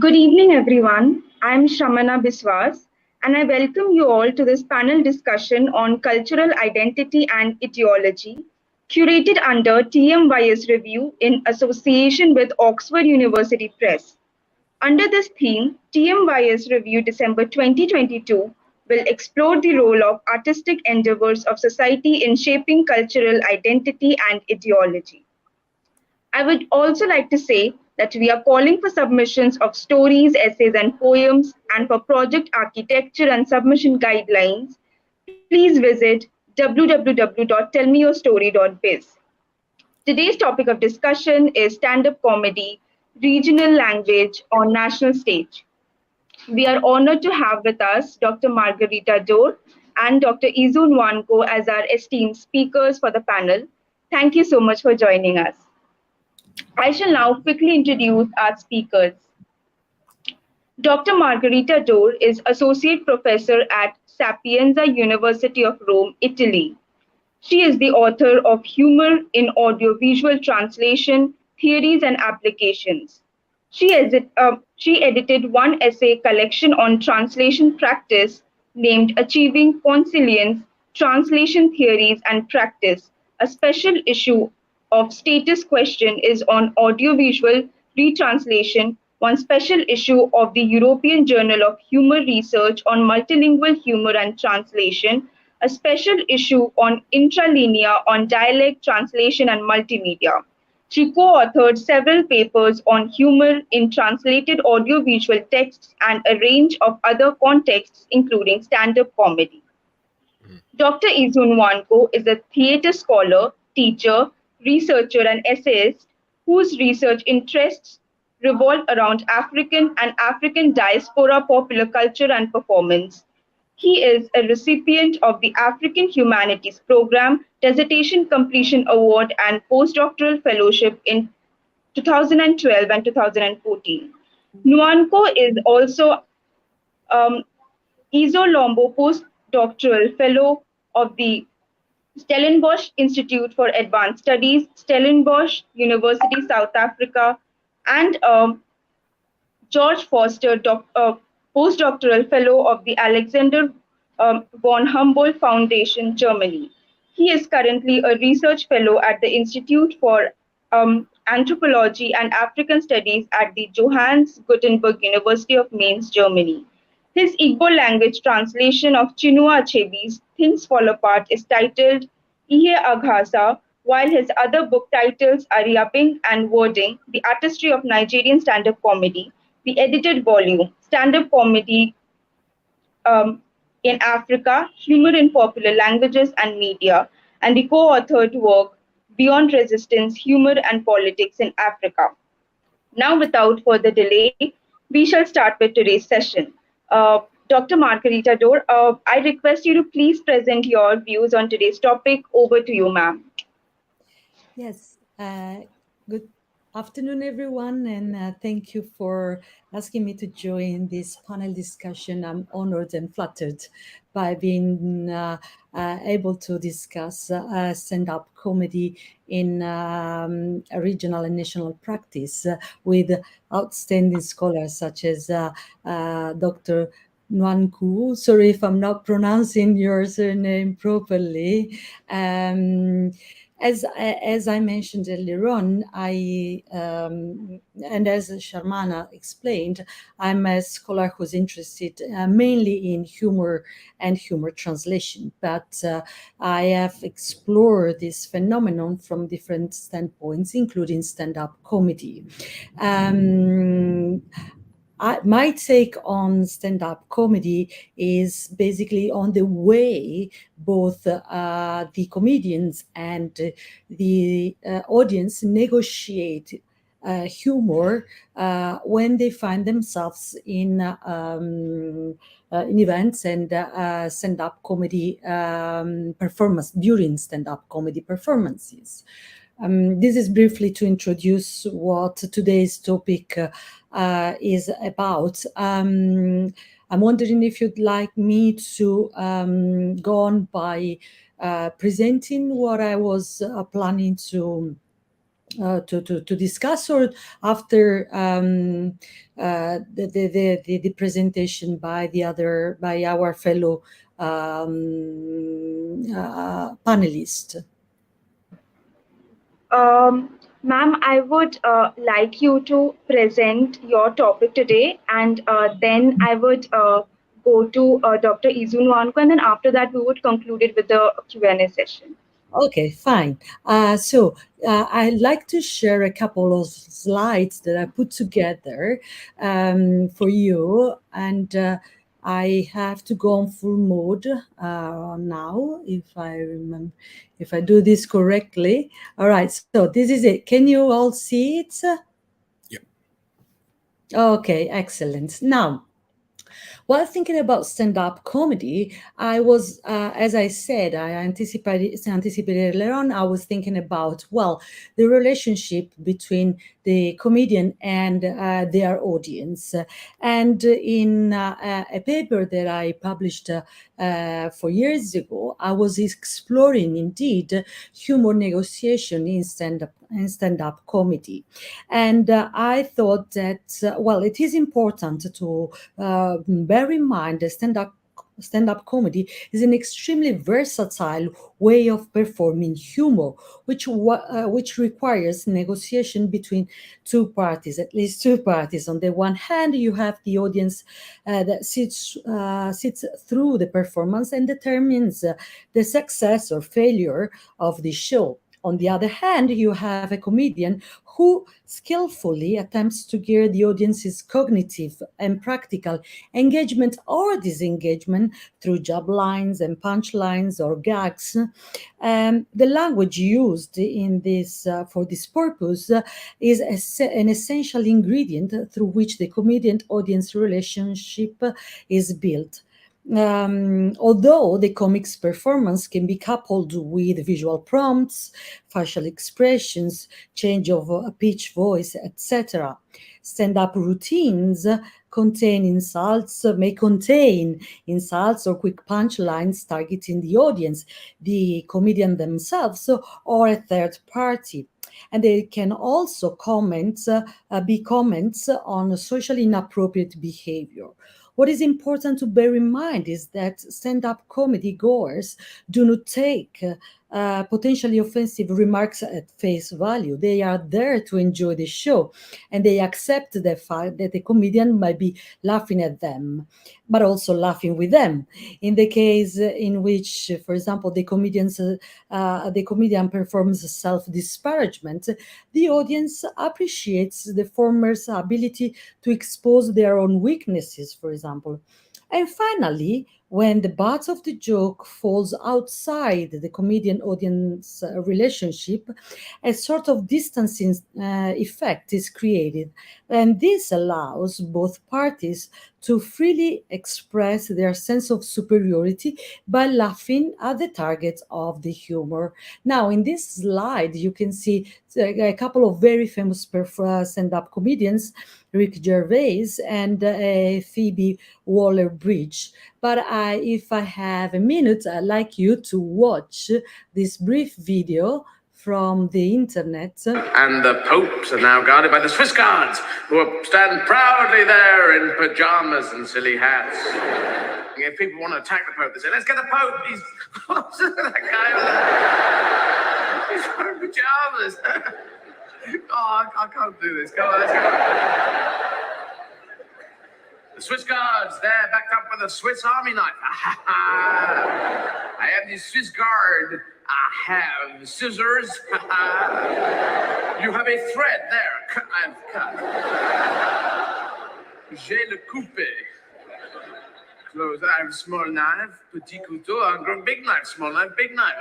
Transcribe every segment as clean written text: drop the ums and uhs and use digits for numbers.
Good evening, everyone. I'm Shramana Biswas, and I welcome you all to this panel discussion on cultural identity and ideology, curated under TMYS review in association with Oxford University Press. Under this theme, TMYS review December 2022 will explore the role of artistic endeavors of society in shaping cultural identity and ideology. I would also like to say that we are calling for submissions of stories, essays, and poems, and for project architecture and submission guidelines. Please visit www.tellmeyourstory.biz. Today's topic of discussion is stand up comedy, regional language on national stage. We are honored to have with us Dr. Margherita Dore and Dr. Izuu Nwankwo as our esteemed speakers for the panel. Thank you so much for joining us. I shall now quickly introduce our speakers. Dr. Margherita Dore is Associate Professor at Sapienza University of Rome, Italy. She is the author of Humor in Audiovisual Translation, Theories and Applications. She edited one essay collection on translation practice named Achieving Consilience, Translation Theories and Practice. A special issue of Status Question is on audiovisual retranslation, one special issue of the European Journal of Humor Research on multilingual humor and translation, a special issue on intralinea on dialect translation and multimedia. She co-authored several papers on humor in translated audiovisual texts and a range of other contexts, including stand-up comedy. Dr. Izuu Nwankwo is a theatre scholar, teacher, researcher, and essayist whose research interests revolve around African and African diaspora popular culture and performance. He is a recipient of the African Humanities Program Dissertation Completion Award and Postdoctoral Fellowship in 2012 and 2014. Nwankwo is also Izolombo Postdoctoral Fellow of the Stellenbosch Institute for Advanced Studies, Stellenbosch University, South Africa, and George Foster Postdoctoral Fellow of the Alexander von Humboldt Foundation, Germany. He is currently a research fellow at the Institute for Anthropology and African Studies at the Johannes Gutenberg University of Mainz, Germany. His Igbo language translation of Chinua Achebe's Things Fall Apart is titled Ihe Aghasa, while his other book titles are Yapping and Wording, The Artistry of Nigerian Stand-Up Comedy, the edited volume, Stand-Up Comedy in Africa, Humor in Popular Languages and Media, and the co-authored work, Beyond Resistance, Humor and Politics in Africa. Now, without further delay, we shall start with today's session. Dr. Margherita Dore, I request you to please present your views on today's topic. Over to you, ma'am. Yes, good afternoon, everyone, and thank you for asking me to join this panel discussion. I'm honored and flattered by being able to discuss stand-up comedy in a regional and national practice with outstanding scholars such as Dr. Nwankwo. Sorry if I'm not pronouncing your surname properly. As I mentioned earlier on, and as Shramana explained, I'm a scholar who's interested mainly in humor and humor translation, but I have explored this phenomenon from different standpoints, including stand-up comedy. My take on stand-up comedy is basically on the way both the comedians and the audience negotiate humor when they find themselves in events and stand-up comedy performance during stand-up comedy performances. This is briefly to introduce what today's topic is about. I'm wondering if you'd like me to go on by presenting what I was planning to to discuss, or after the presentation by our fellow panelist? Ma'am, I would like you to present your topic today, and then I would go to Dr. Izuu Nwankwo, and then after that we would conclude it with the Q&A session. Okay, fine. I'd like to share a couple of slides that I put together for you, and I have to go on full mode now, if I do this correctly. All right, so this is it. Can you all see it? Yep. Okay, excellent. Now, while thinking about stand-up comedy, I was, as I said, I anticipated earlier on, I was thinking about, well, the relationship between the comedian and their audience. And in a paper that I published 4 years ago, I was exploring, indeed, humor negotiation in stand-up comedy. And I thought that, well, it is important to bear in mind that stand-up comedy is an extremely versatile way of performing humor, which requires negotiation between two parties, at least two parties. On the one hand, you have the audience that sits through the performance and determines the success or failure of the show. On the other hand, you have a comedian who skillfully attempts to gear the audience's cognitive and practical engagement or disengagement through jab lines and punchlines or gags. The language used in this for this purpose is an essential ingredient through which the comedian-audience relationship is built. Although the comic's performance can be coupled with visual prompts, facial expressions, change of pitch, voice, etc. Stand-up routines may contain insults or quick punchlines targeting the audience, the comedian themselves, or a third party. And they can also be comments on socially inappropriate behavior. What is important to bear in mind is that stand-up comedy goers do not take potentially offensive remarks at face value. They are there to enjoy the show, and they accept the fact that the comedian might be laughing at them, but also laughing with them. In the case in which, for example, the comedian performs self-disparagement, the audience appreciates the former's ability to expose their own weaknesses, for example. And finally, when the butt of the joke falls outside the comedian audience relationship, a sort of distancing effect is created. And this allows both parties to freely express their sense of superiority by laughing at the target of the humor. Now, in this slide, you can see a couple of very famous stand-up comedians, Rick Gervais and Phoebe Waller-Bridge. But if I have a minute, I'd like you to watch this brief video from the internet. And the popes are now guarded by the Swiss guards, who stand proudly there in pajamas and silly hats. And if people want to attack the Pope, they say, let's get the Pope. He's that guy over there. He's wearing pajamas. Oh, I can't do this. Come on, let's go. The Swiss guards, they're backed up with a Swiss army knife. I am the Swiss guard. I have scissors. You have a thread there. I've cut. J'ai le coupé. Close. I have small knife, petit couteau. I'm going big knife, small knife, big knife.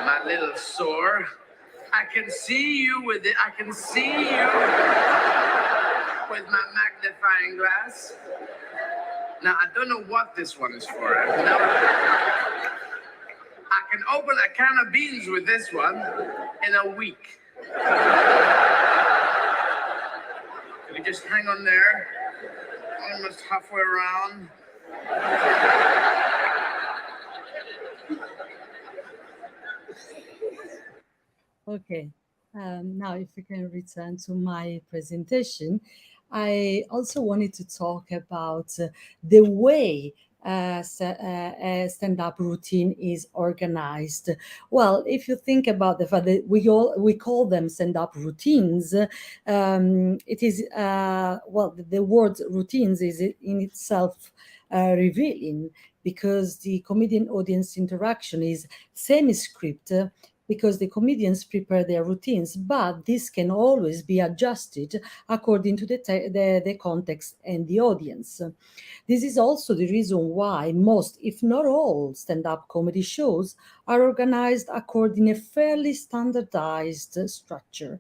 My little sore. I can see you with it. I can see you with my magnifying glass. Now, I don't know what this one is for. I can open a can of beans with this one in a week. Can you just hang on there? Almost halfway around. Okay. Now, if we can return to my presentation, I also wanted to talk about the way a stand-up routine is organized. Well, if you think about the fact that we call them stand-up routines, it is well, the word routines is in itself revealing, because the comedian audience interaction is semi-script, because the comedians prepare their routines, but this can always be adjusted according to the context and the audience. This is also the reason why most, if not all, stand-up comedy shows are organized according a fairly standardized structure.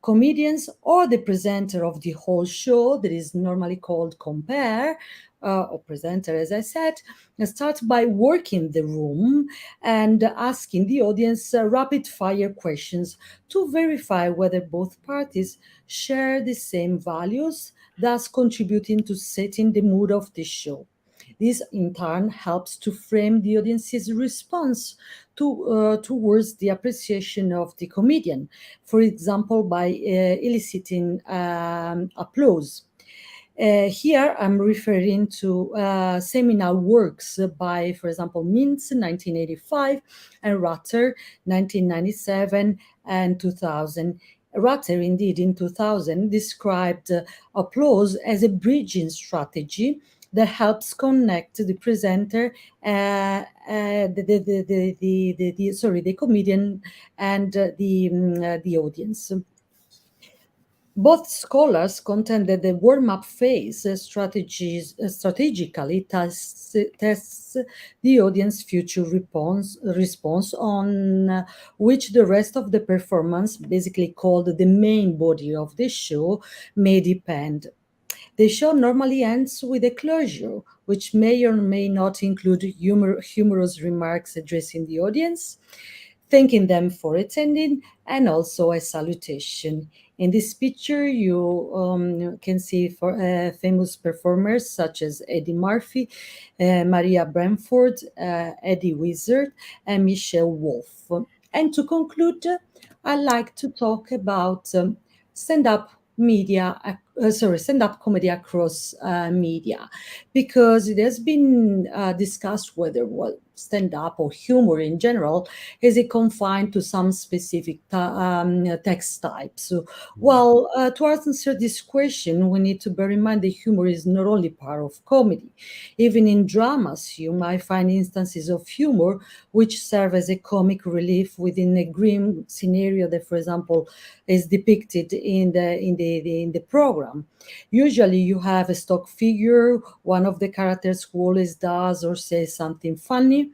Comedians or the presenter of the whole show, that is normally called compare, or presenter, as I said, start by working the room and asking the audience rapid fire questions to verify whether both parties share the same values, thus contributing to setting the mood of the show. This, in turn, helps to frame the audience's response towards the appreciation of the comedian, for example, by eliciting applause. Here I'm referring to seminal works by, for example, Mintz 1985 and Rutter 1997 and 2000. Rutter, indeed, in 2000, described applause as a bridging strategy that helps connect the presenter, the comedian, and the audience. Both scholars contend that the warm-up phase strategically tests the audience future response on which the rest of the performance, basically called the main body of the show, may depend. The show normally ends with a closure, which may or may not include humorous remarks addressing the audience, thanking them for attending, and also a salutation. In this picture, you can see famous performers such as Eddie Murphy, Maria Bamford, Eddie Wizard, and Michelle Wolf. And to conclude, I'd like to talk about stand-up stand-up comedy across media, because it has been discussed whether stand-up or humor in general is it confined to some specific text types. So, well, to answer this question, we need to bear in mind that humor is not only part of comedy. Even in dramas, you might find instances of humor which serve as a comic relief within a grim scenario that, for example, is depicted in the program. Usually, you have a stock figure, one of the characters who always does or says something funny.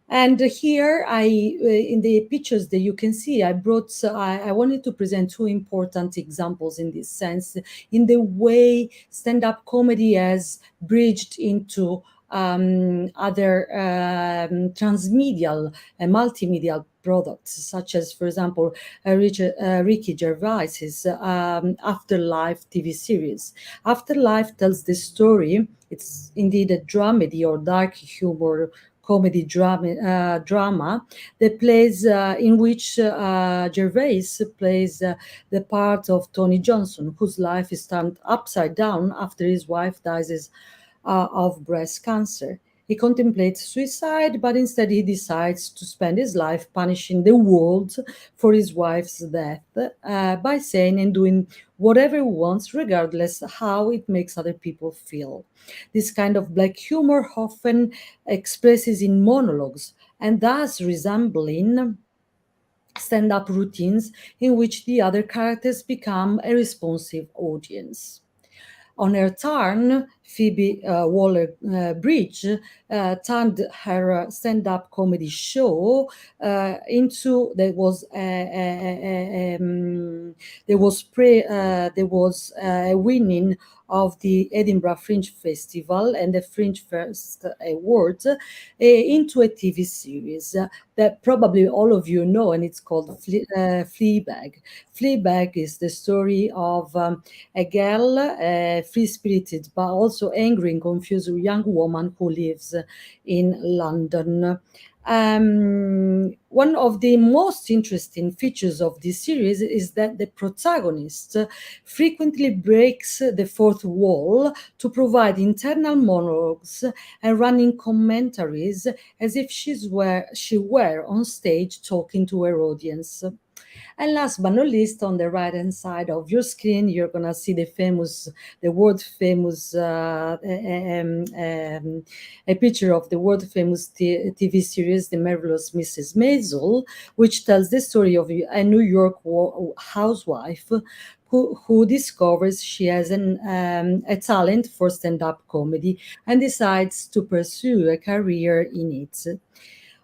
And here, in the pictures that you can see, I wanted to present two important examples in this sense, in the way stand-up comedy has bridged into other transmedial and multimedial products, such as, for example, Ricky Gervais's Afterlife TV series. Afterlife tells the story. It's indeed a dramedy or dark humor comedy drama that plays in which Gervais plays the part of Tony Johnson, whose life is turned upside down after his wife dies of breast cancer. He contemplates suicide, but instead he decides to spend his life punishing the world for his wife's death by saying and doing whatever he wants, regardless how it makes other people feel. This kind of black humor often expresses in monologues and thus resembling stand-up routines in which the other characters become a responsive audience. On her turn, Phoebe Waller-Bridge turned her stand-up comedy show into there was a winning of the Edinburgh Fringe Festival and the Fringe First Awards into a TV series that probably all of you know, and it's called Fleabag. Fleabag is the story of a girl, free-spirited but also angry and confused young woman who lives in London. One of the most interesting features of this series is that the protagonist frequently breaks the fourth wall to provide internal monologues and running commentaries as if she were on stage talking to her audience. And last but not least, on the right-hand side of your screen, you're gonna see the world famous, a picture of the world famous TV series, The Marvelous Mrs. Maisel, which tells the story of a New York housewife who discovers she has a talent for stand-up comedy and decides to pursue a career in it.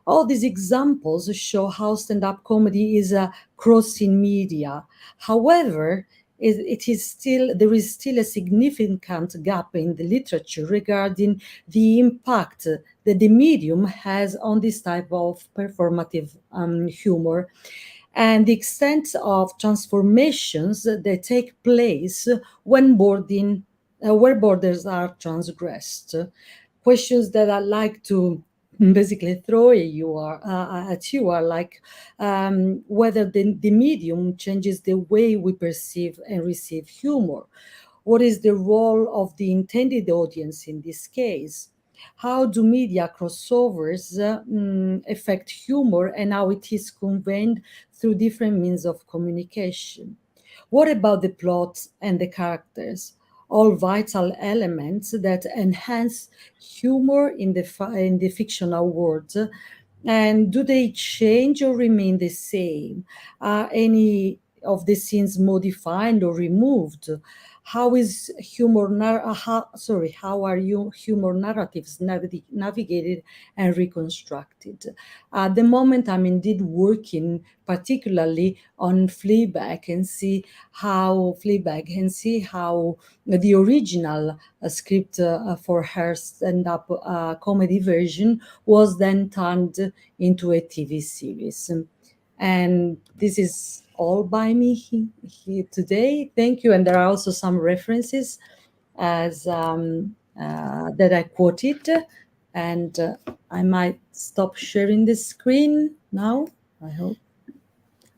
All these examples show how stand-up comedy is crossing media. However, there is still a significant gap in the literature regarding the impact that the medium has on this type of performative humor and the extent of transformations that take place when where borders are transgressed. Questions that I like to basically throw at you are like whether the medium changes the way we perceive and receive humor. What is the role of the intended audience in this case? How do media crossovers affect humor and how it is conveyed through different means of communication? What about the plot and the characters? All vital elements that enhance humor in the fictional world. And do they change or remain the same? Are any of the scenes modified or removed? How is how are humor narratives navigated and reconstructed? At the moment, I'm indeed working particularly on Fleabag and see how the original script for her stand-up comedy version was then turned into a TV series. And this is all by me here today. Thank you. And there are also some references as that I quoted. And I might stop sharing the screen now.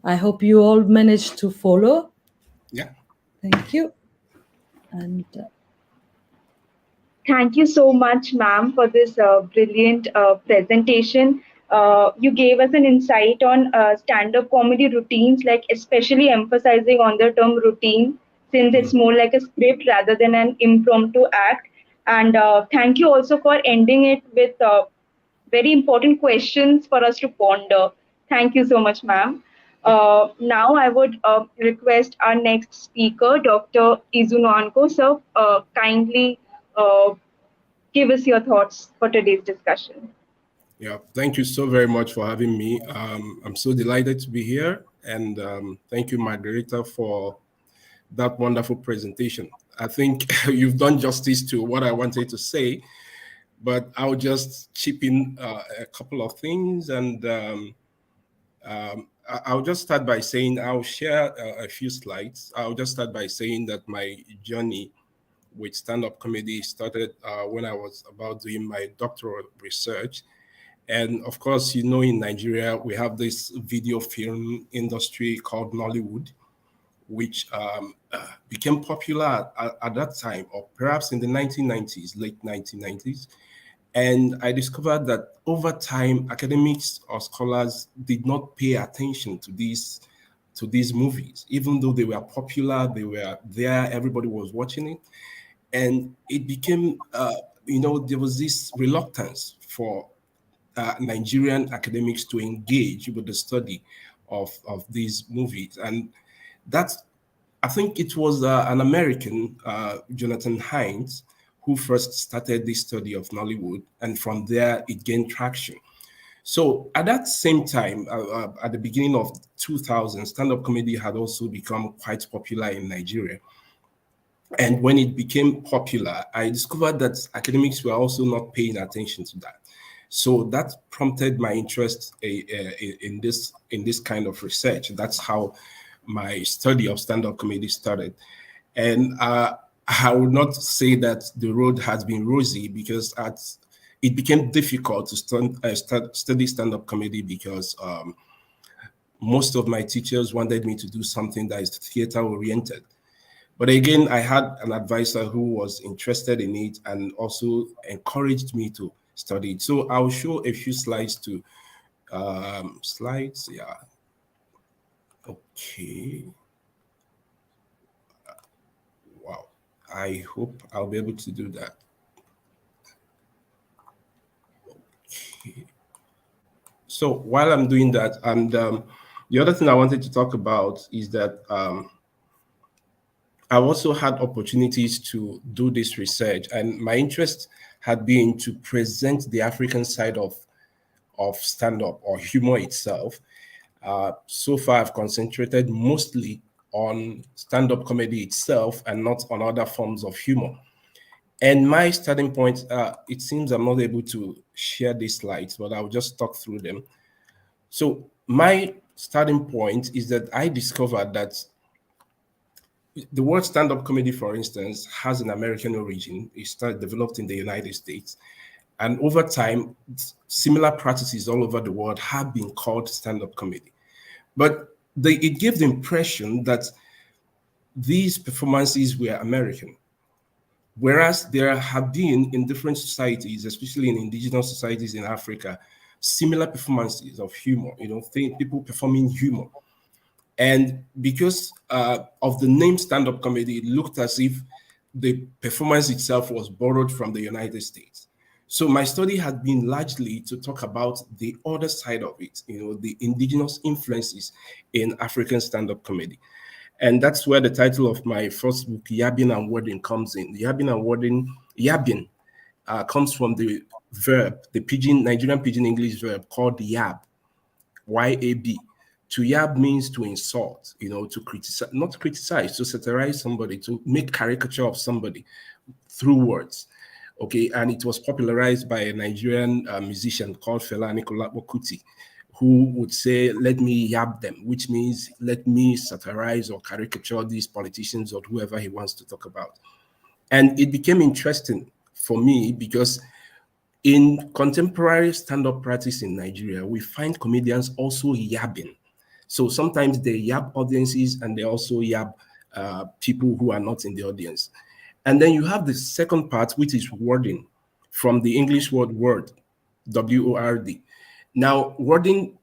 I hope you all managed to follow. Yeah. Thank you. And Thank you so much, ma'am, for this brilliant presentation. You gave us an insight on stand-up comedy routines, like especially emphasizing on the term routine, since it's more like a script rather than an impromptu act. And thank you also for ending it with very important questions for us to ponder. Thank you so much, ma'am. Now I would request our next speaker, Dr. Izuu Nwankwo, sir, kindly give us your thoughts for today's discussion. Yeah, thank you so very much for having me. I'm so delighted to be here. And thank you, Margherita, for that wonderful presentation. I think you've done justice to what I wanted to say, but I'll just chip in a couple of things. And I'll just start by saying, I'll share a few slides. I'll just start by saying that my journey with stand-up comedy started when I was about doing my doctoral research. And of course, you know, in Nigeria, we have this video film industry called Nollywood, which became popular at that time, or perhaps in the 1990s, late 1990s. And I discovered that over time, academics or scholars did not pay attention to these movies, even though they were popular, they were there, everybody was watching it. And it became, there was this reluctance for Nigerian academics to engage with the study of these movies. And I think it was an American, Jonathan Hines, who first started this study of Nollywood. And from there, it gained traction. So at that same time, at the beginning of 2000, stand-up comedy had also become quite popular in Nigeria. And when it became popular, I discovered that academics were also not paying attention to that. So that prompted my interest in this kind of research. That's how my study of stand-up comedy started. And I would not say that the road has been rosy, because it became difficult to study stand-up comedy because most of my teachers wanted me to do something that is theater-oriented. But again, I had an advisor who was interested in it and also encouraged me to study it. So I'll show a few slides to slides. Yeah. Okay. Wow. I hope I'll be able to do that. Okay. So while I'm doing that, and the other thing I wanted to talk about is that I also had opportunities to do this research, and my interest had been to present the African side of stand-up or humor itself. So far, I've concentrated mostly on stand-up comedy itself and not on other forms of humor. And my starting point, it seems I'm not able to share these slides, but I'll just talk through them. So my starting point is that I discovered that the word stand-up comedy, for instance, has an American origin. It started developed in the United States. And over time, similar practices all over the world have been called stand-up comedy. But it gave the impression that these performances were American. Whereas there have been in different societies, especially in indigenous societies in Africa, similar performances of humor, people performing humor. And because of the name stand-up comedy, it looked as if the performance itself was borrowed from the United States. So my study had been largely to talk about the other side of it, the indigenous influences in African stand-up comedy. And that's where the title of my first book, Yabbing and Wording, comes in. Yabbing and Wording, yabbing comes from the verb, the Nigerian Pidgin English verb called yab, Y-A-B. To yab means to insult, to criticize, not to criticize, to satirize somebody, to make caricature of somebody through words. Okay, and it was popularized by a Nigerian musician called Fela Anikulapo Kuti, who would say, let me yab them, which means let me satirize or caricature these politicians or whoever he wants to talk about. And it became interesting for me because in contemporary stand-up practice in Nigeria, we find comedians also yabbing. So sometimes they yab audiences and they also yab people who are not in the audience. And then you have the second part, which is wording, from the English word, W-O-R-D. Now, wording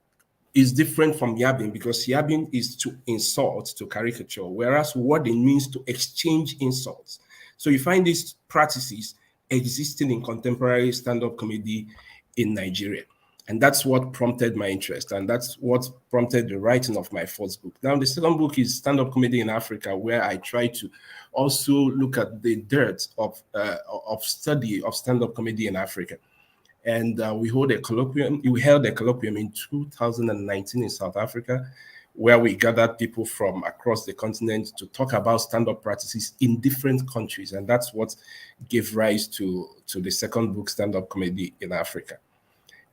is different from yabbing because yabbing is to insult, to caricature, whereas wording means to exchange insults. So you find these practices existing in contemporary stand-up comedy in Nigeria. And that's what prompted my interest, and that's what prompted the writing of my first book. Now, the second book is Stand-Up Comedy in Africa, where I try to also look at the dirt of study of stand-up comedy in Africa. And we held a colloquium in 2019 in South Africa, where we gathered people from across the continent to talk about stand-up practices in different countries. And that's what gave rise to the second book, Stand-Up Comedy in Africa.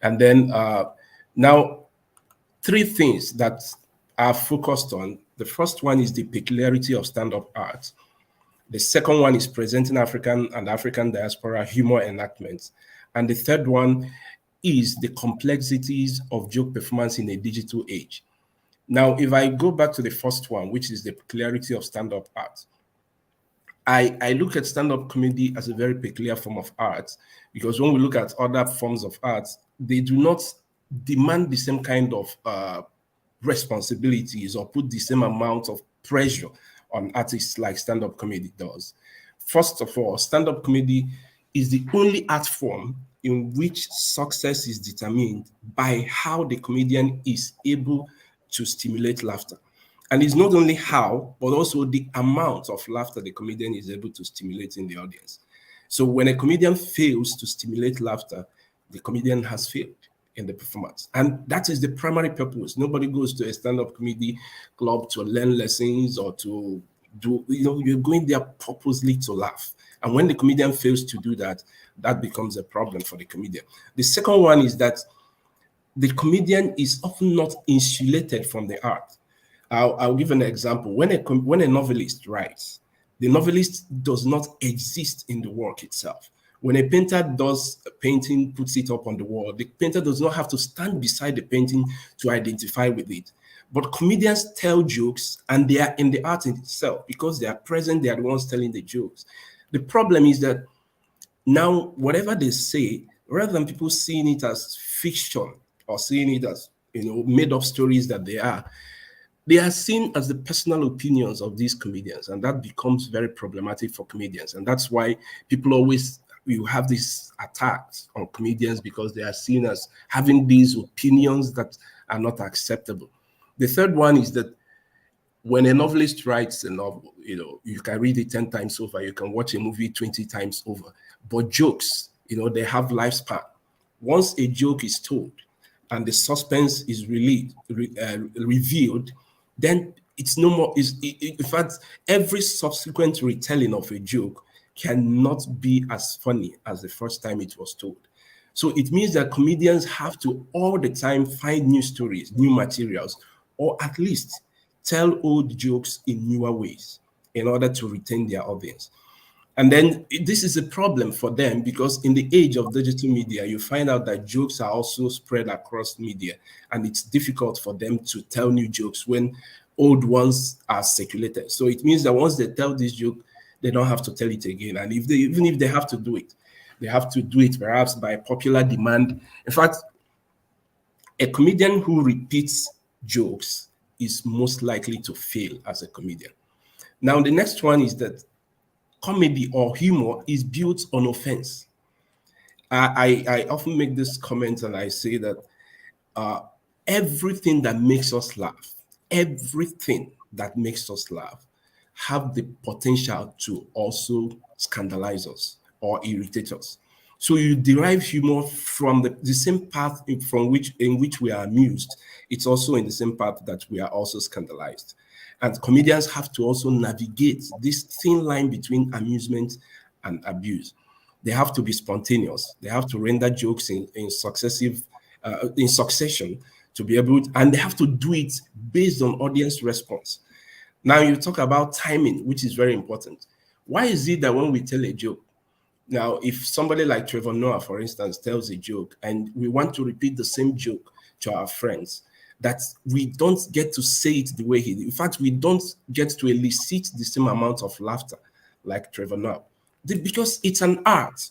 And then now, three things that are focused on. The first one is the peculiarity of stand-up art. The second one is presenting African and African diaspora humor enactments. And the third one is the complexities of joke performance in a digital age. Now, if I go back to the first one, which is the peculiarity of stand-up art, I look at stand-up comedy as a very peculiar form of art, because when we look at other forms of art, they do not demand the same kind of responsibilities or put the same amount of pressure on artists like stand-up comedy does. First of all, stand-up comedy is the only art form in which success is determined by how the comedian is able to stimulate laughter. And it's not only how, but also the amount of laughter the comedian is able to stimulate in the audience. So when a comedian fails to stimulate laughter, the comedian has failed in the performance. And that is the primary purpose. Nobody goes to a stand-up comedy club to learn lessons or to do, you're going there purposely to laugh. And when the comedian fails to do that, that becomes a problem for the comedian. The second one is that the comedian is often not insulated from the art. I'll give an example. When a novelist writes, the novelist does not exist in the work itself. When a painter does a painting, puts it up on the wall, the painter does not have to stand beside the painting to identify with it. But comedians tell jokes, and they are in the art in itself because they are present, they are the ones telling the jokes. The problem is that now, whatever they say, rather than people seeing it as fiction or seeing it as, made up stories that they are seen as the personal opinions of these comedians, and that becomes very problematic for comedians. And that's why people always, you have these attacks on comedians because they are seen as having these opinions that are not acceptable. The third one is that when a novelist writes a novel, you can read it 10 times over, you can watch a movie 20 times over. But jokes, they have lifespan. Once a joke is told and the suspense is revealed, then it's no more. In fact, every subsequent retelling of a joke cannot be as funny as the first time it was told. So it means that comedians have to all the time find new stories, new materials, or at least tell old jokes in newer ways in order to retain their audience. And then this is a problem for them because in the age of digital media, you find out that jokes are also spread across media, and it's difficult for them to tell new jokes when old ones are circulated. So it means that once they tell this joke, they don't have to tell it again. And even if they have to do it, they have to do it perhaps by popular demand. In fact, a comedian who repeats jokes is most likely to fail as a comedian. Now, the next one is that comedy or humor is built on offense. I often make this comment and I say that everything that makes us laugh, have the potential to also scandalize us or irritate us. So you derive humor from the same path in which we are amused. It's also in the same path that we are also scandalized. And comedians have to also navigate this thin line between amusement and abuse. They have to be spontaneous. They have to render jokes in succession to be able to, and they have to do it based on audience response. Now you talk about timing, which is very important. Why is it that when we tell a joke, now if somebody like Trevor Noah, for instance, tells a joke and we want to repeat the same joke to our friends, that we don't get to say it the way he did. In fact, we don't get to elicit the same amount of laughter like Trevor Noah, because it's an art.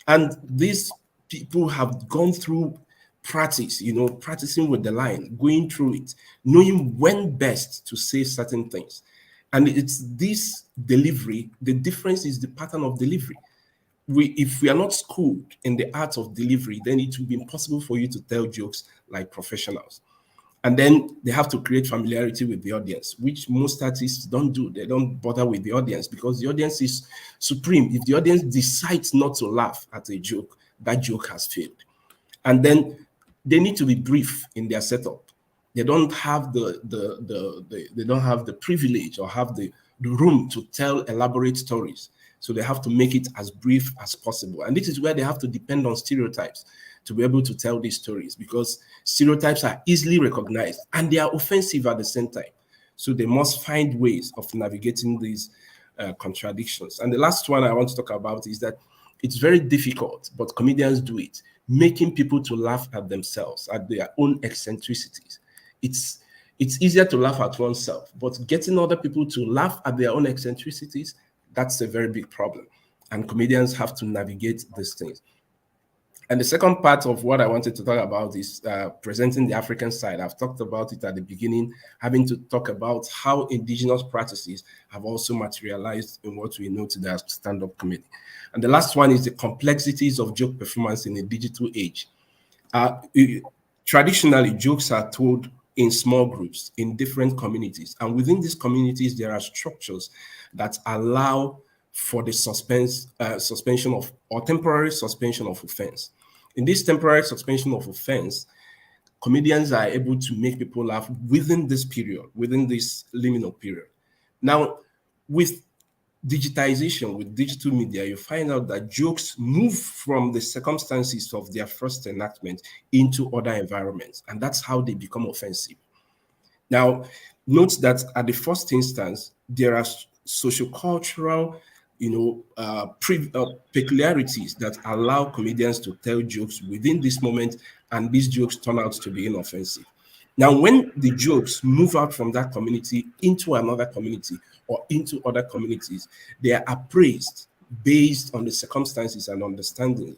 And these people have gone through practice, practicing with the line, going through it, knowing when best to say certain things. And it's this delivery, the difference is the pattern of delivery. If we are not schooled in the art of delivery, then it will be impossible for you to tell jokes like professionals. And then they have to create familiarity with the audience, which most artists don't do. They don't bother with the audience because the audience is supreme. If the audience decides not to laugh at a joke, that joke has failed. And then they need to be brief in their setup. They don't have the privilege or have the room to tell elaborate stories. So they have to make it as brief as possible. And this is where they have to depend on stereotypes to be able to tell these stories, because stereotypes are easily recognized and they are offensive at the same time. So they must find ways of navigating these contradictions. And the last one I want to talk about is that it's very difficult, but comedians do it, making people to laugh at themselves, at their own eccentricities. It's easier to laugh at oneself, but getting other people to laugh at their own eccentricities, that's a very big problem. And comedians have to navigate these things. And the second part of what I wanted to talk about is presenting the African side. I've talked about it at the beginning, having to talk about how indigenous practices have also materialized in what we know today as stand-up comedy. And the last one is the complexities of joke performance in a digital age. Traditionally, jokes are told in small groups, in different communities. And within these communities, there are structures that allow for the suspension of or temporary suspension of offense. In this temporary suspension of offense, comedians are able to make people laugh within this period, within this liminal period. Now, with digitization, with digital media, you find out that jokes move from the circumstances of their first enactment into other environments, and that's how they become offensive. Now, note that at the first instance, there are sociocultural, peculiarities that allow comedians to tell jokes within this moment, and these jokes turn out to be inoffensive. Now, when the jokes move out from that community into another community or into other communities, they are appraised based on the circumstances and understanding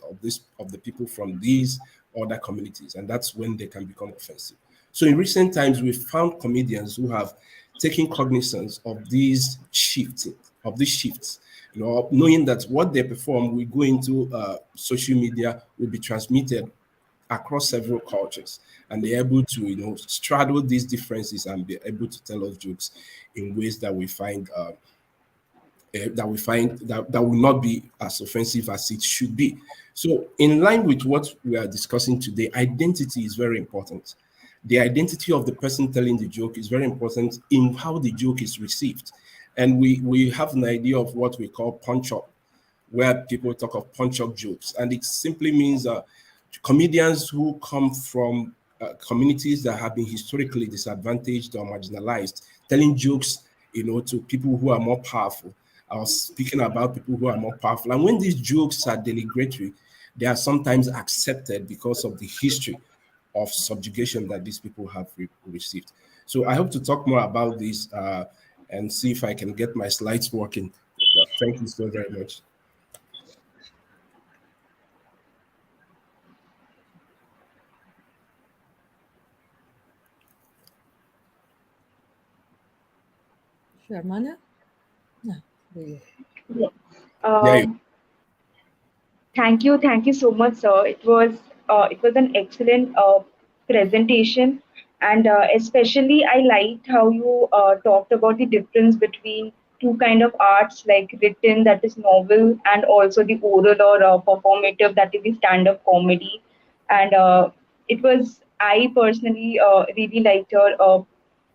of the people from these other communities, and that's when they can become offensive. So in recent times, we've found comedians who have taken cognizance of these shifts, knowing that what they perform will go into social media, will be transmitted across several cultures, and they're able to straddle these differences and be able to tell us jokes in ways that we find that will not be as offensive as it should be. So in line with what we are discussing today, identity is very important. The identity of the person telling the joke is very important in how the joke is received. And we have an idea of what we call punch-up, where people talk of punch-up jokes. And it simply means comedians who come from communities that have been historically disadvantaged or marginalized, telling jokes, to people who are more powerful. I was speaking about people who are more powerful. And when these jokes are denigratory, they are sometimes accepted because of the history of subjugation that these people have received. So I hope to talk more about this and see if I can get my slides working. Thank you so very much. Shramana? No, Yes. Yeah, Thank you so much, sir. It was an excellent presentation, and especially I liked how you talked about the difference between two kind of arts, like written, that is novel, and also the oral or performative, that is the stand-up comedy. And it was I personally really liked your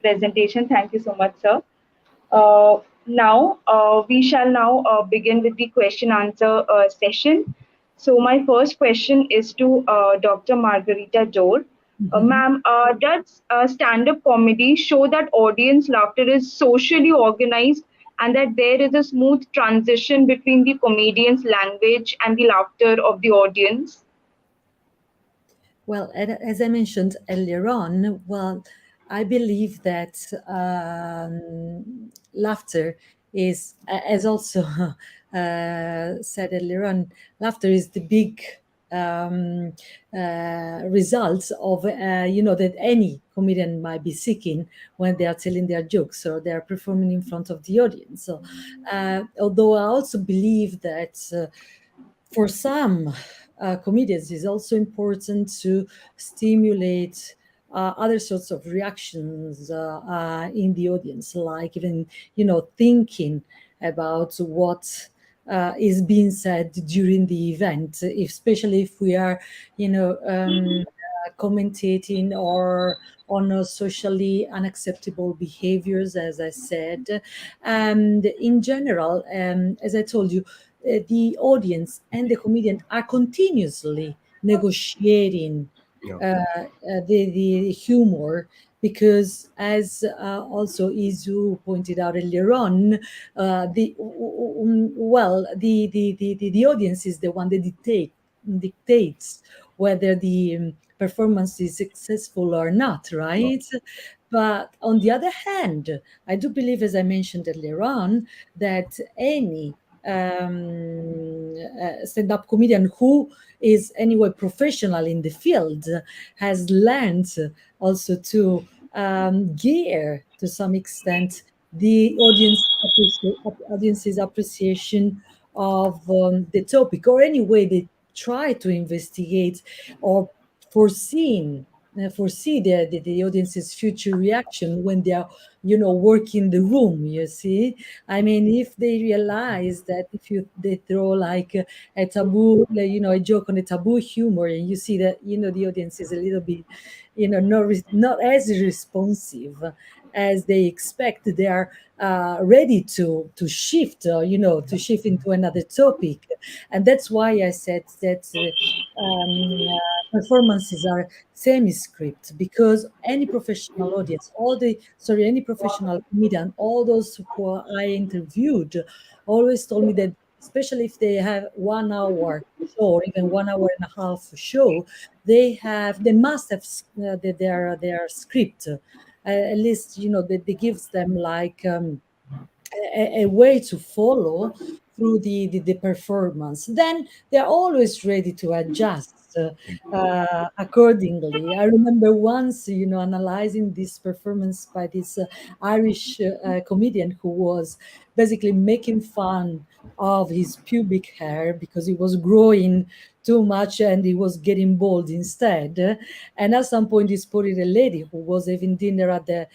presentation. Thank you so much, sir. Now, we shall now begin with the question answer session. So, my first question is to Dr. Margherita Dore. Ma'am, does stand up comedy show that audience laughter is socially organized and that there is a smooth transition between the comedian's language and the laughter of the audience? Well, as I mentioned earlier on, well, I believe that laughter is, as also said earlier on, laughter is the big results of, that any comedian might be seeking when they are telling their jokes or they are performing in front of the audience. So, although I also believe that for some comedians, it's also important to stimulate other sorts of reactions in the audience, like even thinking about what is being said during the event, especially if we are commentating or on socially unacceptable behaviors, as I said. And in general, as I told you, the audience and the comedian are continuously negotiating the humor, because as also Izuu pointed out earlier on, the audience is the one that dictates whether the performance is successful or not, right? But on the other hand, I do believe, as I mentioned earlier on, that any stand-up comedian who is anyway professional in the field has learned also to gear to some extent the audience's appreciation of the topic, or anyway they try to investigate or foresee the audience's future reaction when they are working the room. You see, I mean, if they realize that if they throw like a taboo, a joke on a taboo humor, and you see that the audience is a little bit not as responsive as they expect. They are ready to shift, to shift into another topic. And that's why I said that performances are semi-script, because any professional audience, any professional comedian, all those who I interviewed always told me that, especially if they have 1 hour show or even 1 hour and a half show, they must have their script. At least, that gives them like a way to follow through the performance. Then they're always ready to adjust accordingly. I remember once, analyzing this performance by this Irish comedian who was basically making fun of his pubic hair because it was growing too much and he was getting bald instead. And at some point, he spotted a lady who was having dinner at the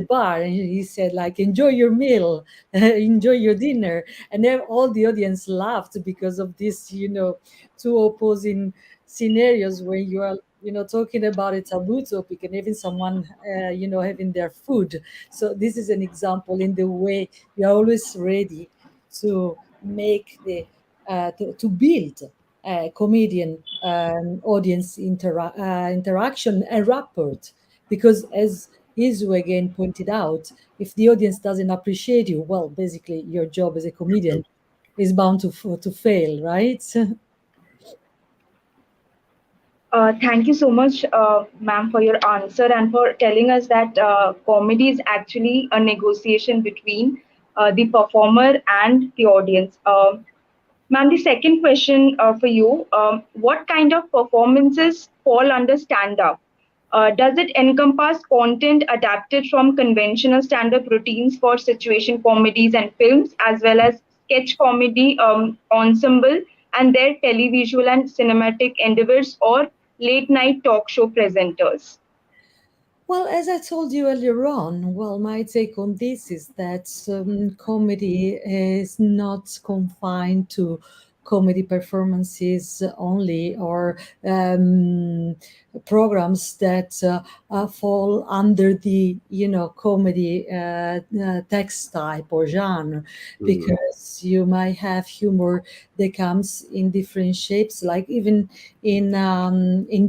bar, and he said, like, enjoy your meal, enjoy your dinner. And then all the audience laughed because of this, two opposing scenarios where you are, talking about a taboo topic and even someone, having their food. So this is an example in the way you're always ready to make to build comedian audience interaction and rapport. Because as Izuu again pointed out, if the audience doesn't appreciate you, well, basically your job as a comedian is bound to fail, right? Thank you so much, ma'am, for your answer and for telling us that comedy is actually a negotiation between the performer and the audience. Ma'am, the second question for you, what kind of performances fall under stand-up? Does it encompass content adapted from conventional stand-up routines for situation comedies and films, as well as sketch comedy ensemble and their televisual and cinematic endeavors, or late-night talk show presenters? Well, as I told you earlier on, well, my take on this is that comedy is not confined to comedy performances only, or programs that fall under the comedy text type or genre, because you might have humor that comes in different shapes, like even in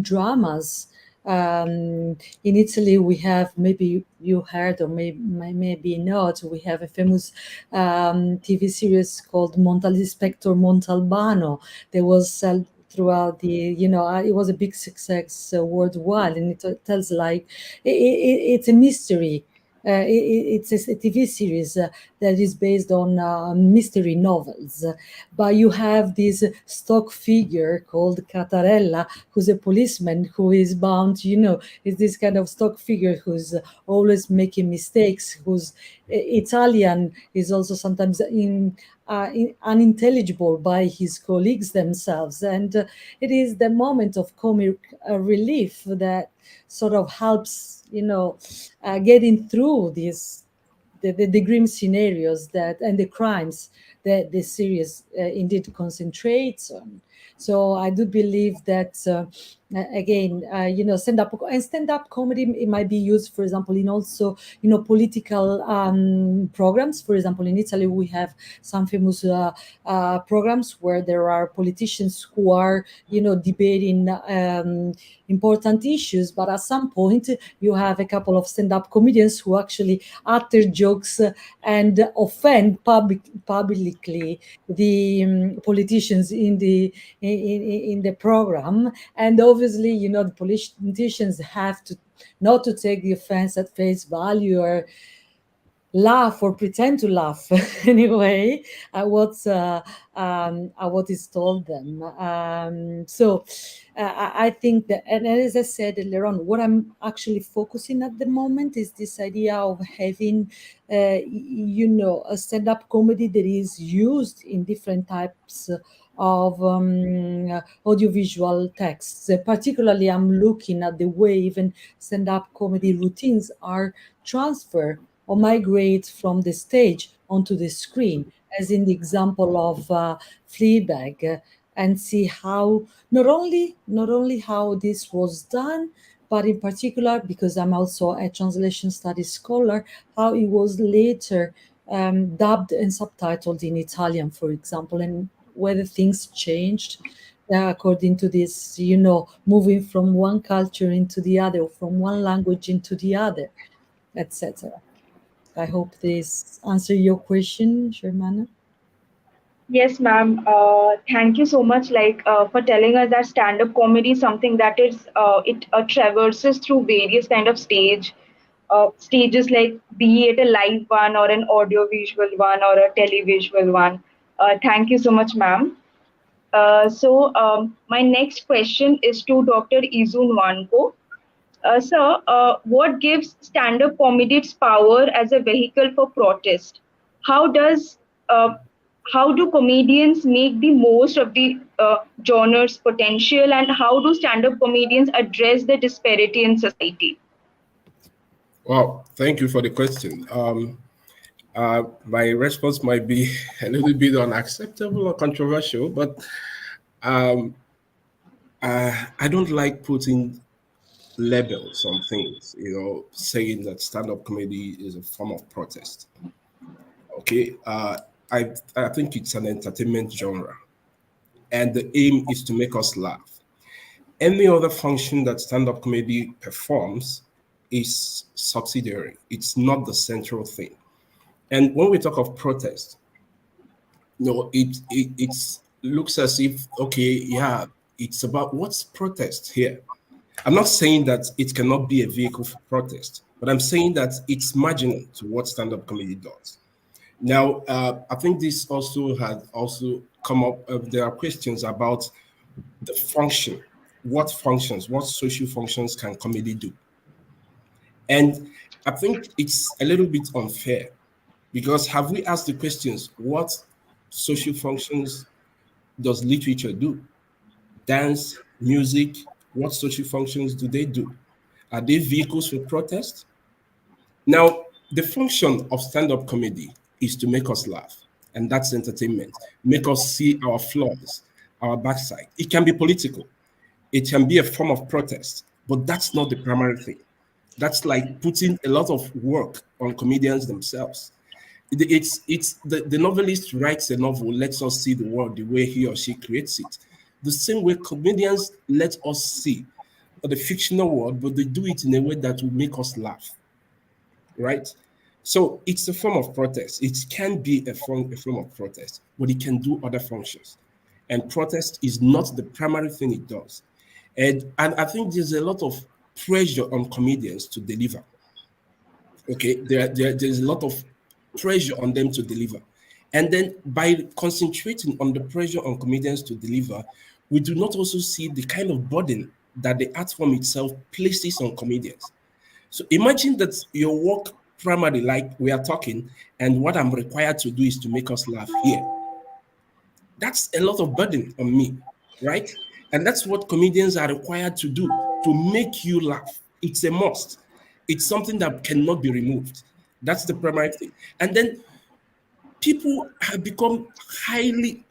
dramas. In Italy, we have, maybe you heard or maybe not, we have a famous TV series called Inspector Montalbano. That was throughout it was a big success worldwide, and it tells like it's a mystery. It's a TV series that is based on mystery novels. But you have this stock figure called Catarella, who's a policeman who is bound, is this kind of stock figure who's always making mistakes, who's Italian, is also sometimes unintelligible by his colleagues themselves. And it is the moment of comic relief that sort of helps, getting through the grim scenarios and the crimes that the series indeed concentrates on. So I do believe that again, stand-up comedy, it might be used, for example, in also political programs. For example, in Italy, we have some famous programs where there are politicians who are debating important issues, but at some point you have a couple of stand-up comedians who actually utter jokes and offend publicly the politicians in the program. And obviously, the politicians have to not to take the offense at face value, or laugh or pretend to laugh anyway at what is told them. So I think that, and as I said earlier on, what I'm actually focusing at the moment is this idea of having a stand-up comedy that is used in different types of audiovisual texts. Particularly, I'm looking at the way even stand-up comedy routines are transferred or migrate from the stage onto the screen, as in the example of Fleabag, and see how not only how this was done, but in particular, because I'm also a translation studies scholar, how it was later dubbed and subtitled in Italian, for example, and whether things changed according to this, moving from one culture into the other, or from one language into the other, etc. I hope this answer your question, Shramana. Yes, ma'am. Thank you so much, for telling us that stand-up comedy is something that is it traverses through various kind of stages, like be it a live one or an audio-visual one or a televisual one. Thank you so much, ma'am. My next question is to Dr. Izuu Nwankwo. Sir, what gives stand-up comedy its power as a vehicle for protest? How does uh, how do comedians make the most of the genre's potential, and how do stand-up comedians address the disparity in society? Well, thank you for the question. My response might be a little bit unacceptable or controversial, but um, I don't like putting labels on things, saying that stand-up comedy is a form of protest. Okay, I think it's an entertainment genre, and the aim is to make us laugh. Any other function that stand-up comedy performs is subsidiary. It's not the central thing. And when we talk of protest, it looks as if, okay, yeah, it's about what's protest here. I'm not saying that it cannot be a vehicle for protest, but I'm saying that it's marginal to what stand-up comedy does. Now, I think this also had also come up. There are questions about the function. What functions, what social functions can comedy do? And I think it's a little bit unfair because have we asked the questions, what social functions does literature do? Dance, music, what social functions do they do? Are they vehicles for protest? Now, the function of stand-up comedy is to make us laugh, and that's entertainment. Make us see our flaws, our backside. It can be political, it can be a form of protest, but that's not the primary thing. That's like putting a lot of work on comedians themselves. It's the novelist writes a novel, lets us see the world the way he or she creates it. The same way comedians let us see the fictional world, but they do it in a way that will make us laugh, right? So it's a form of protest. It can be a form of protest, but it can do other functions. And protest is not the primary thing it does. And I think there's a lot of pressure on comedians to deliver. Okay, there's a lot of pressure on them to deliver. And then by concentrating on the pressure on comedians to deliver, we do not also see the kind of burden that the art form itself places on comedians. So imagine that your work primarily, like we are talking, and what I'm required to do is to make us laugh here. That's a lot of burden on me, right? And that's what comedians are required to do, to make you laugh. It's a must. It's something that cannot be removed. That's the primary thing. And then people have become highly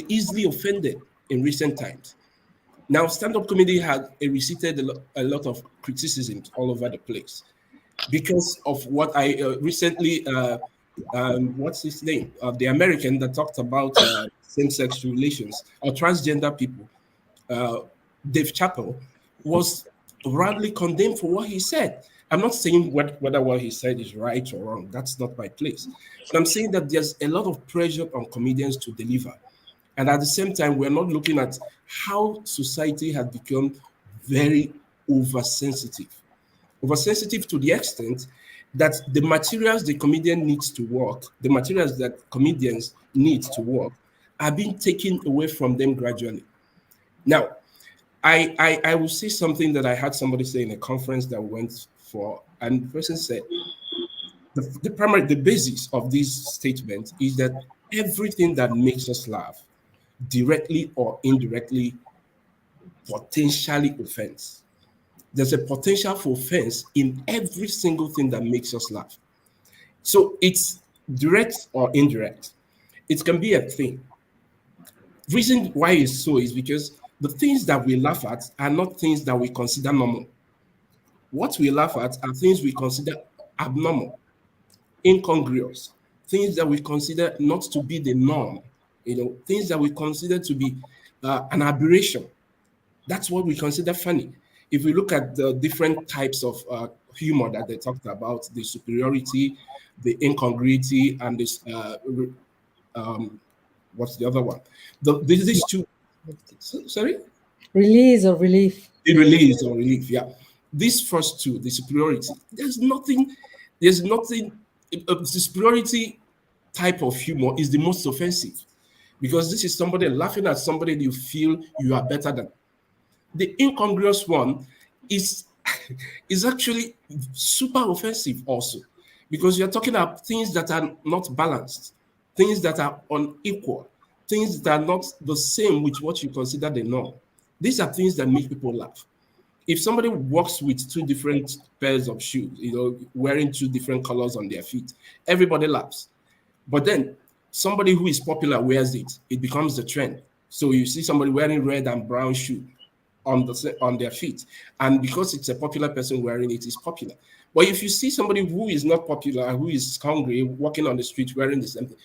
easily offended in recent times. Now, stand-up comedy has received a lot of criticisms all over the place because of what I recently, what's his name? The American that talked about same-sex relations or transgender people, uh, Dave Chappelle, was roundly condemned for what he said. I'm not saying whether what he said is right or wrong. That's not my place. But I'm saying that there's a lot of pressure on comedians to deliver. And at the same time, we're not looking at how society has become very oversensitive. Oversensitive to the extent that the materials the comedian needs to work, the materials that comedians need to work, are being taken away from them gradually. Now, I will say something that I had somebody say in a conference that we went for, and the person said the basis of this statement is that everything that makes us laugh, directly or indirectly, potentially offense. There's a potential for offense in every single thing that makes us laugh. So it's direct or indirect. It can be a thing. Reason why it's so is because the things that we laugh at are not things that we consider normal. What we laugh at are things we consider abnormal, incongruous, things that we consider not to be the norm, things that we consider to be an aberration. That's what we consider funny. If we look at the different types of humor that they talked about, the superiority, the incongruity, and this, what's the other one? These two, sorry? Release or relief. The release or relief, yeah. These first two, the superiority, there's nothing, the superiority type of humor is the most offensive, because this is somebody laughing at somebody you feel you are better than. The incongruous one is actually super offensive also, because you're talking about things that are not balanced, things that are unequal, things that are not the same with what you consider the norm. These are things that make people laugh. If somebody walks with two different pairs of shoes, wearing two different colors on their feet, everybody laughs. But then somebody who is popular wears it, it becomes the trend. So you see somebody wearing red and brown shoe on their feet, and because it's a popular person wearing it, is popular. But if you see somebody who is not popular, who is hungry, walking on the street wearing the same thing,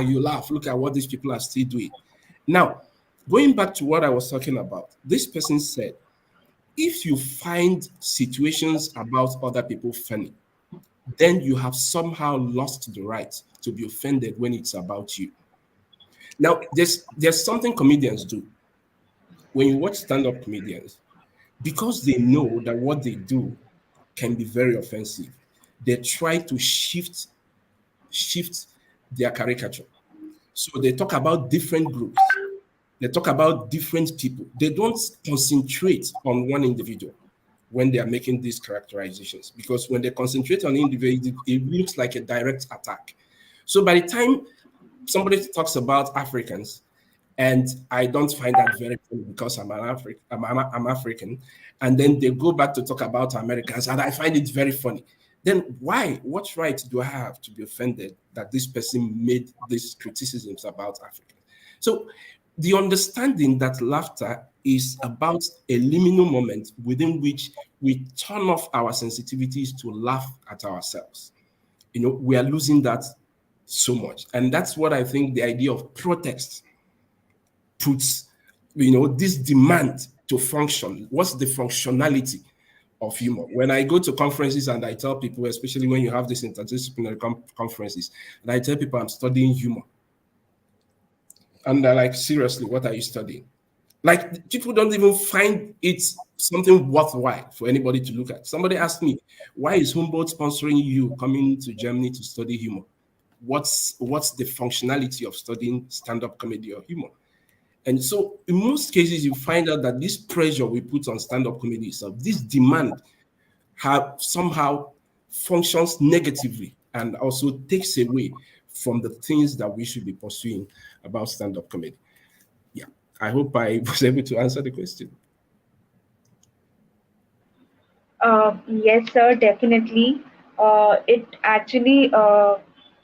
you laugh. Look at what these people are still doing. Now, going back to what I was talking about, this person said, if you find situations about other people funny, then you have somehow lost the right to be offended when it's about you. Now, there's something comedians do. When you watch stand-up comedians, because they know that what they do can be very offensive, they try to shift their caricature. So they talk about different groups. They talk about different people. They don't concentrate on one individual when they are making these characterizations, because when they concentrate on individual, it looks like a direct attack. So by the time somebody talks about Africans, and I don't find that very funny because I'm I'm African, and then they go back to talk about Americans, and I find it very funny. Then why? What right do I have to be offended that this person made these criticisms about Africans? So the understanding that laughter is about a liminal moment within which we turn off our sensitivities to laugh at ourselves. We are losing that so much. And that's what I think the idea of protest puts, this demand to function. What's the functionality of humor? When I go to conferences and I tell people, especially when you have these interdisciplinary conferences, and I tell people I'm studying humor, and they're like, seriously, what are you studying? Like, people don't even find it something worthwhile for anybody to look at. Somebody asked me, why is Humboldt sponsoring you coming to Germany to study humor? What's the functionality of studying stand-up comedy or humor? And so in most cases, you find out that this pressure we put on stand-up comedy itself, this demand, have somehow functions negatively and also takes away from the things that we should be pursuing about stand-up comedy. Yeah, I hope I was able to answer the question. Yes, sir, definitely. It actually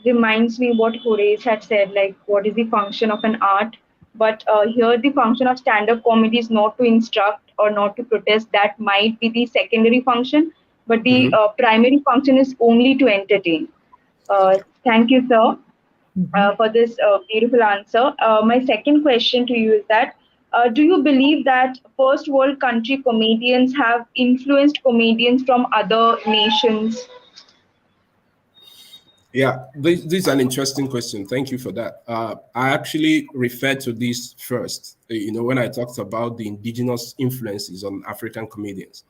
reminds me what Horace had said, like, what is the function of an art? But here, the function of stand-up comedy is not to instruct or not to protest. That might be the secondary function, but the primary function is only to entertain. Thank you, sir, for this beautiful answer. My second question to you is that, do you believe that first world country comedians have influenced comedians from other nations? Yeah, this is an interesting question. Thank you for that. I actually referred to this first, when I talked about the indigenous influences on African comedians.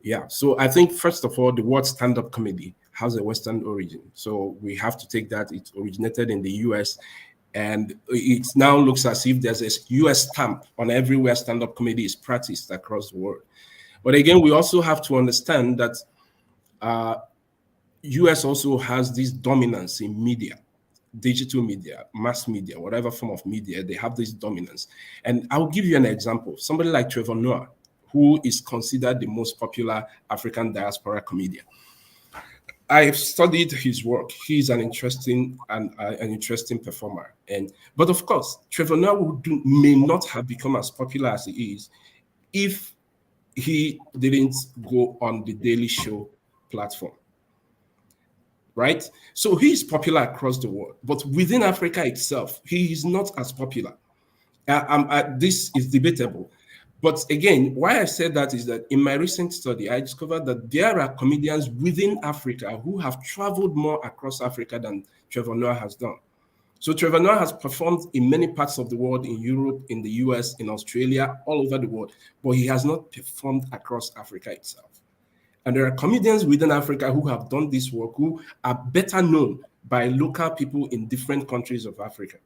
Yeah, so I think, first of all, the word stand-up comedy has a Western origin. So we have to take that. It originated in the US, and it now looks as if there's a US stamp on everywhere stand-up comedy is practiced across the world. But again, we also have to understand that US also has this dominance in media, digital media, mass media, whatever form of media, they have this dominance. And I'll give you an example. Somebody like Trevor Noah, who is considered the most popular African diaspora comedian. I've studied his work. He's an interesting performer, but of course, Trevor Noah may not have become as popular as he is if he didn't go on the Daily Show platform, right? So he's popular across the world, but within Africa itself, he is not as popular. This is debatable. But again, why I said that is that in my recent study, I discovered that there are comedians within Africa who have traveled more across Africa than Trevor Noah has done. So Trevor Noah has performed in many parts of the world, in Europe, in the US, in Australia, all over the world, but he has not performed across Africa itself. And there are comedians within Africa who have done this work, who are better known by local people in different countries of Africa,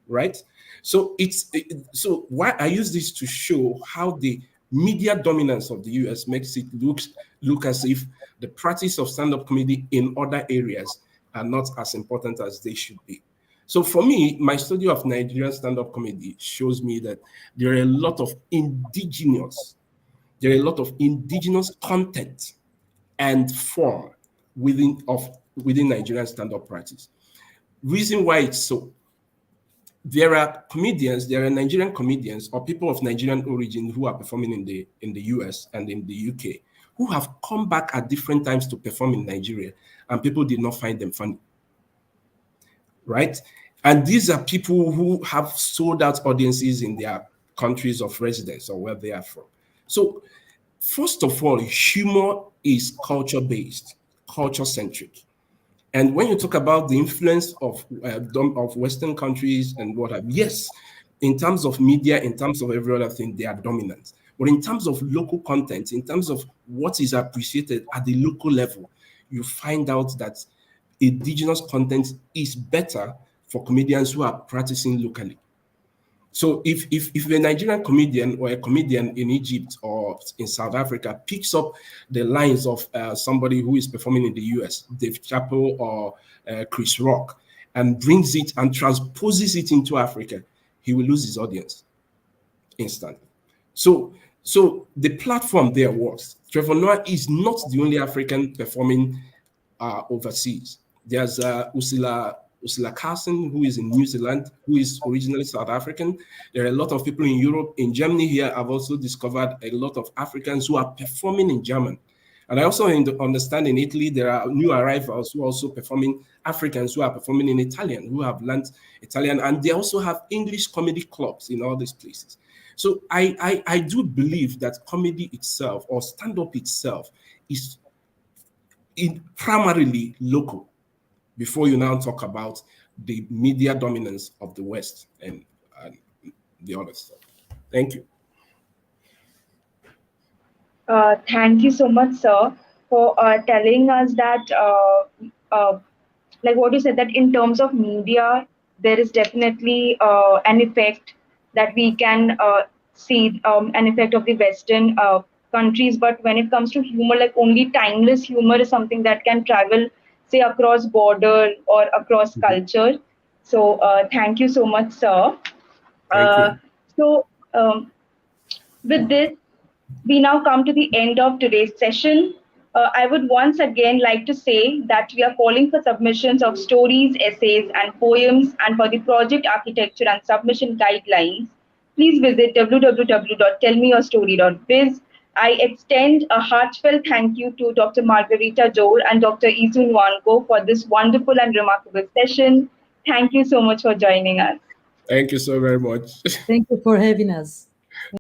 right? So so why I use this to show how the media dominance of the US makes it look as if the practice of stand-up comedy in other areas are not as important as they should be. So for me, my study of Nigerian stand-up comedy shows me that there are a lot of indigenous content and form within Nigerian stand-up practice. Reason why it's so: there are Nigerian comedians or people of Nigerian origin who are performing in the US and in the UK, who have come back at different times to perform in Nigeria, and people did not find them funny, right? And these are people who have sold out audiences in their countries of residence or where they are from. So first of all, humor is culture-based, culture-centric. And when you talk about the influence of Western countries and what have, yes, in terms of media, in terms of every other thing, they are dominant. But in terms of local content, in terms of what is appreciated at the local level, you find out that indigenous content is better for comedians who are practicing locally. So if a Nigerian comedian or a comedian in Egypt or in South Africa picks up the lines of somebody who is performing in the US, Dave Chappelle or Chris Rock, and brings it and transposes it into Africa, he will lose his audience instantly. So the platform there works. Trevor Noah is not the only African performing overseas. There's Ursula Carson, who is in New Zealand, who is originally South African. There are a lot of people in Europe. In Germany here, I've also discovered a lot of Africans who are performing in German. And I also understand in Italy, there are new arrivals who are also performing, Africans who are performing in Italian, who have learned Italian. And they also have English comedy clubs in all these places. So I do believe that comedy itself or stand-up itself is primarily local, before you now talk about the media dominance of the West and the other stuff. Thank you. Thank you so much, sir, for telling us that, like what you said, that in terms of media, there is definitely an effect that we can see, an effect of the Western countries. But when it comes to humor, like only timeless humor is something that can travel, say, across border or across culture. So thank you so much, sir. Thank you. So with this, we now come to the end of today's session. I would once again like to say that we are calling for submissions of stories, essays, and poems, and for the project architecture and submission guidelines, please visit www.tellmeyourstory.biz. I extend a heartfelt thank you to Dr. Margherita Dore and Dr. Izuu Nwankwo for this wonderful and remarkable session. Thank you so much for joining us. Thank you so very much. Thank you for having us.